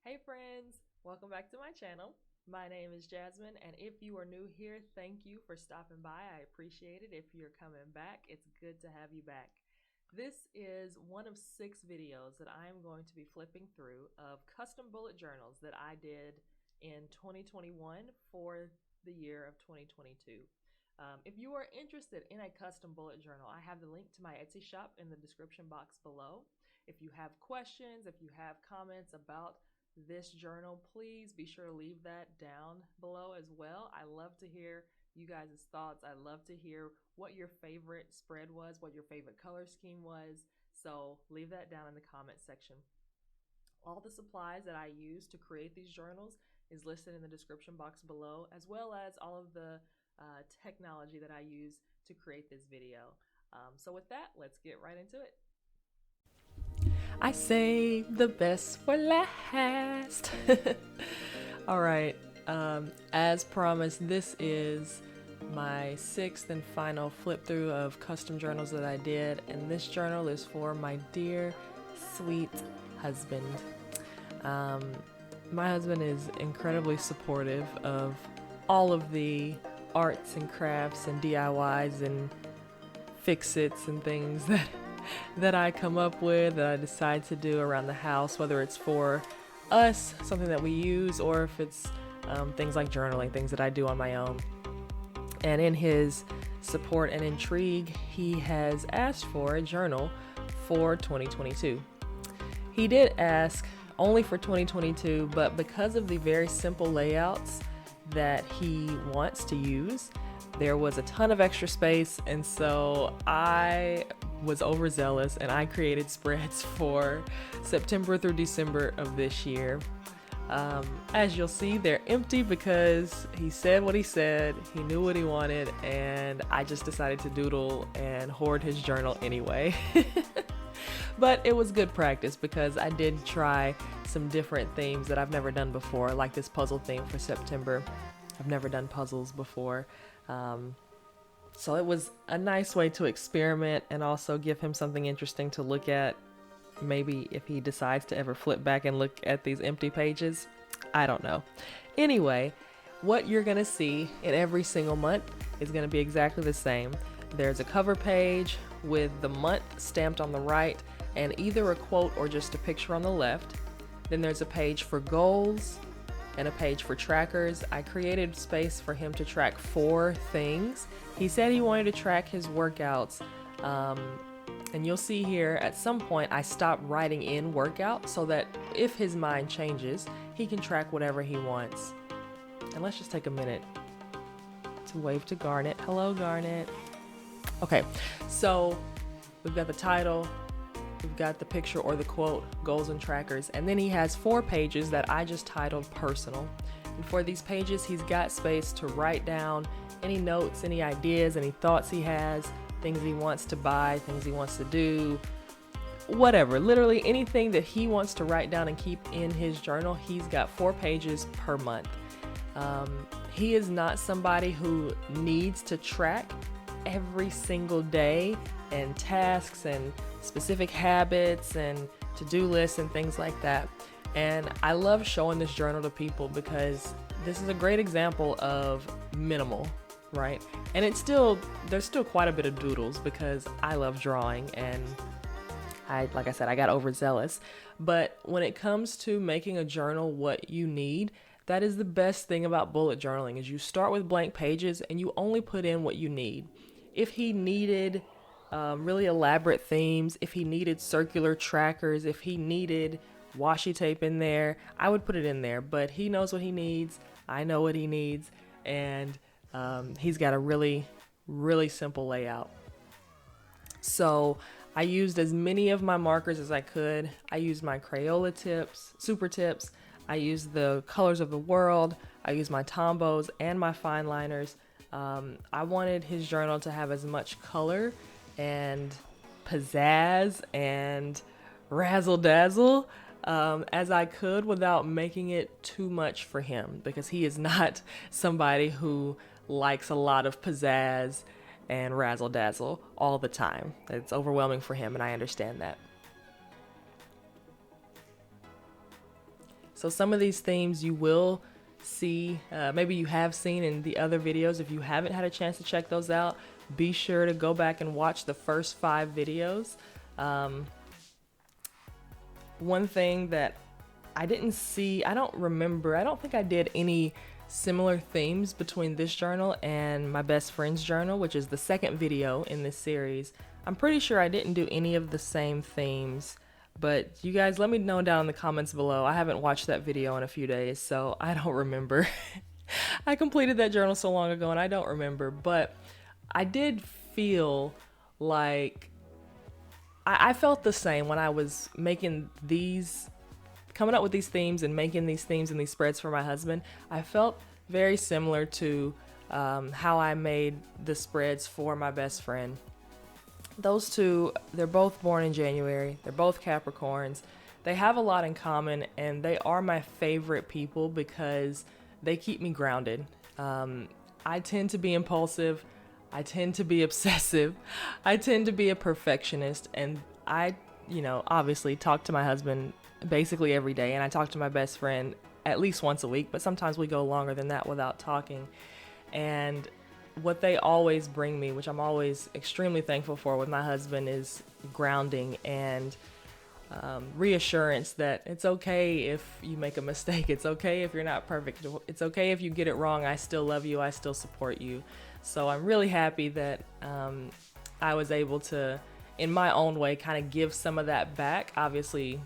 Hey friends, welcome back to my channel. My name is Jasmine, and if you are new here, thank you for stopping by. I appreciate it. If you're coming back, it's good to have you back. This is one of 6 videos that I am going to be flipping through of custom bullet journals that I did in 2021 for the year of 2022. If you are interested in a custom bullet journal, I have the link to my Etsy shop in the description box below. If you have questions, if you have comments about this journal, please be sure to leave that down below as well. I love to hear you guys' thoughts. I love to hear what your favorite spread was, what your favorite color scheme was. So leave that down in the comment section. All the supplies that I use to create these journals is listed in the description box below, as well as all of the technology that I use to create this video. So with that, let's get right into it. I saved the best for last. All right, as promised, this is my 6th and final flip through of custom journals that I did, and this journal is for my dear, sweet husband. My husband is incredibly supportive of all of the arts and crafts and DIYs and fix-its and things that I come up with, that I decide to do around the house, whether it's for us, something that we use, or if it's things like journaling, things that I do on my own. And in his support and intrigue, he has asked for a journal for 2022. He did ask only for 2022, but because of the very simple layouts that he wants to use, there was a ton of extra space, and so I was overzealous and I created spreads for September through December of this year. As you'll see, they're empty because he said what he said, he knew what he wanted, and I just decided to doodle and hoard his journal anyway. But it was good practice because I did try some different themes that I've never done before, like this puzzle theme for September. I've never done puzzles before. So it was a nice way to experiment and also give him something interesting to look at. Maybe if he decides to ever flip back and look at these empty pages, I don't know. Anyway, what you're gonna see in every single month is gonna be exactly the same. There's a cover page with the month stamped on the right and either a quote or just a picture on the left. Then there's a page for goals and a page for trackers. I created space for him to track 4 things. He said he wanted to track his workouts, and you'll see here at some point I stopped writing in workout so that if his mind changes, he can track whatever he wants. And let's just take a minute to wave to Garnet. Hello, Garnet. Okay, so we've got the title, we've got the picture or the quote, goals and trackers, and then he has 4 pages that I just titled personal. And for these pages, he's got space to write down any notes, any ideas, any thoughts he has, things he wants to buy, things he wants to do, whatever. Literally anything that he wants to write down and keep in his journal, he's got 4 pages per month. He is not somebody who needs to track every single day and tasks and specific habits and to-do lists and things like that. And I love showing this journal to people because this is a great example of minimal, right? And there's still quite a bit of doodles because I love drawing, and like I said, I got overzealous. But when it comes to making a journal what you need, that is the best thing about bullet journaling, is you start with blank pages and you only put in what you need. If he needed really elaborate themes, if he needed circular trackers, if he needed washi tape in there, I would put it in there. But he knows what he needs, I know what he needs, and he's got a really, really simple layout. So I used as many of my markers as I could. I used my Crayola tips, super tips. I used the colors of the world. I used my Tombows and my fine liners. I wanted his journal to have as much color and pizzazz and razzle dazzle as I could without making it too much for him, because he is not somebody who likes a lot of pizzazz and razzle dazzle all the time. It's overwhelming for him, and I understand that. So some of these themes you will see, maybe you have seen in the other videos. If you haven't had a chance to check those out, be sure to go back and watch the first 5 videos. One thing that I didn't see, I don't think I did any similar themes between this journal and my best friend's journal, which is the second video in this series. I'm pretty sure I didn't do any of the same themes, but you guys let me know down in the comments below. I haven't watched that video in a few days, so I don't remember. I completed that journal so long ago and I don't remember, but I did feel like I felt the same when I was making these, coming up with these themes and making these themes and these spreads for my husband. I felt very similar to how I made the spreads for my best friend. Those two, they're both born in January. They're both Capricorns. They have a lot in common, and they are my favorite people because they keep me grounded. I tend to be impulsive. I tend to be obsessive. I tend to be a perfectionist, and I, obviously talk to my husband basically every day, and I talk to my best friend at least once a week, but sometimes we go longer than that without talking. And what they always bring me, which I'm always extremely thankful for with my husband, is grounding and reassurance that it's okay if you make a mistake. It's okay if you're not perfect. It's okay if you get it wrong. I still love you. I still support you. So I'm really happy that I was able to, in my own way, kind of give some of that back. Obviously,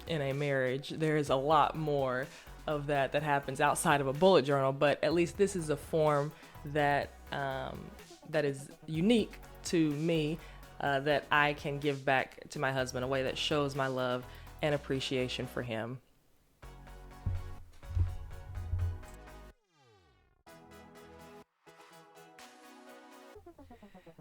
in a marriage, there is a lot more of that happens outside of a bullet journal, but at least this is a form that that is unique to me, that I can give back to my husband, a way that shows my love and appreciation for him.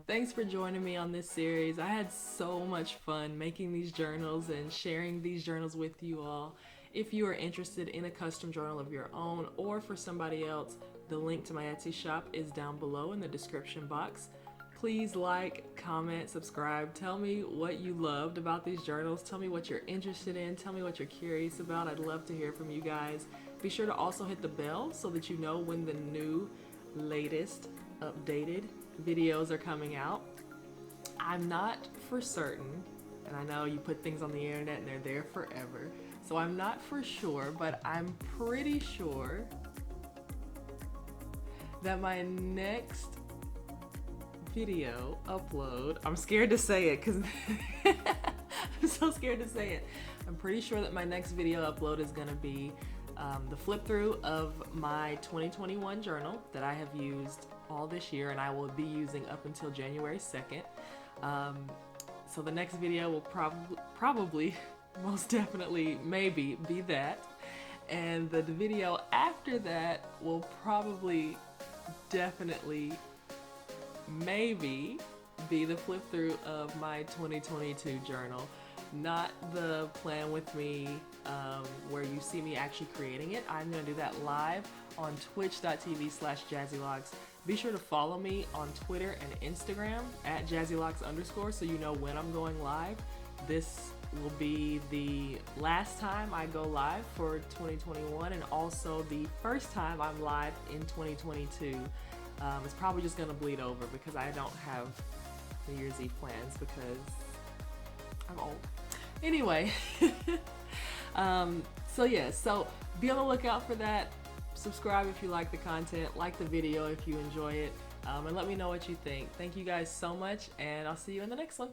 Thanks for joining me on this series. I had so much fun making these journals and sharing these journals with you all. If you are interested in a custom journal of your own or for somebody else, the link to my Etsy shop is down below in the description box. Please like, comment, subscribe. Tell me what you loved about these journals. Tell me what you're interested in. Tell me what you're curious about. I'd love to hear from you guys. Be sure to also hit the bell so that you know when the new, latest, updated videos are coming out. I'm not for certain, and I know you put things on the internet and they're there forever, so I'm not for sure, but I'm pretty sure that my next video upload, I'm scared to say it because I'm so scared to say it. I'm pretty sure that my next video upload is going to be the flip through of my 2021 journal that I have used all this year and I will be using up until January 2nd. So the next video will probably, most definitely, maybe be that. And the video after that will probably, definitely, maybe be the flip through of my 2022 journal. Not the plan with me where you see me actually creating it. I'm going to do that live on twitch.tv/jazzylogs. Be sure to follow me on Twitter and Instagram at @jazzylogs_ so you know when I'm going live. This will be the last time I go live for 2021 and also the first time I'm live in 2022. It's probably just going to bleed over because I don't have New Year's Eve plans because I'm old. Anyway, so be on the lookout for that. Subscribe if you like the content, like the video if you enjoy it, and let me know what you think. Thank you guys so much, and I'll see you in the next one.